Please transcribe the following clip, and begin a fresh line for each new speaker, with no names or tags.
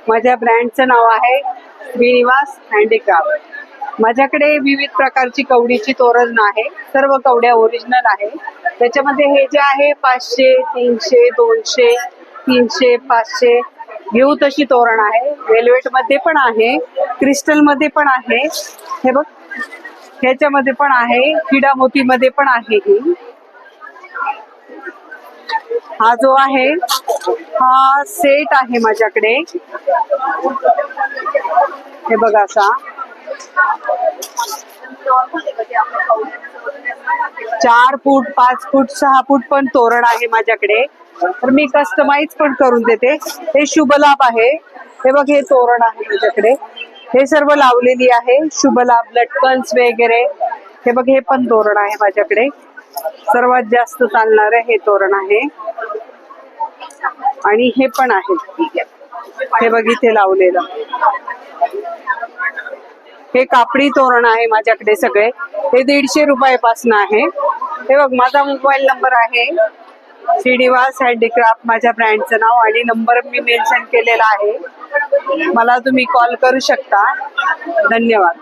माझ्या ब्रँडचं नाव आहे श्रीनिवास हँडीक्राफ्ट। माझ्याकडे विविध प्रकारची कवडीची तोरण आहे, सर्व कवड्या ओरिजिनल आहे। त्याच्यामध्ये हे जे आहे 500, 300, 200, 300, 500 घेऊ तशी तोरण आहे। वेल्वेट मध्ये पण आहे, क्रिस्टल मध्ये पण आहे, हे बघ ह्याच्यामध्ये पण आहे, हिडा मोती मध्ये पण आहे। ही हा जो आहे हा सेट आहे माझ्याकडे, हे बघा असा 4 फूट 5 फूट 6 फूट पण तोरण आहे माझ्याकडे, तर मी कस्टमाइज पण करून देते। हे शुभलाभ आहे, हे बघ हे तोरण आहे माझ्याकडे, हे सर्व लावलेली आहे शुभलाभ लटकन्स वगैरे। हे बघ हे पण तोरण आहे माझ्याकडे, सर्वात जास्त चालणारे हे तोरण आहे। आणि हे पण आहे, हे बघ इथे लावलेलं हे कापडी तोरण आहे माझ्याकडे सगळे, हे 150 रुपयापासून आहे। हे बघ माझा मोबाईल नंबर आहे श्रीनिवास हँडीक्राफ्ट, माझ्या ब्रँडचं नाव आणि नंबर मी मेन्शन केलेला आहे, मला तुम्ही कॉल करू शकता। धन्यवाद।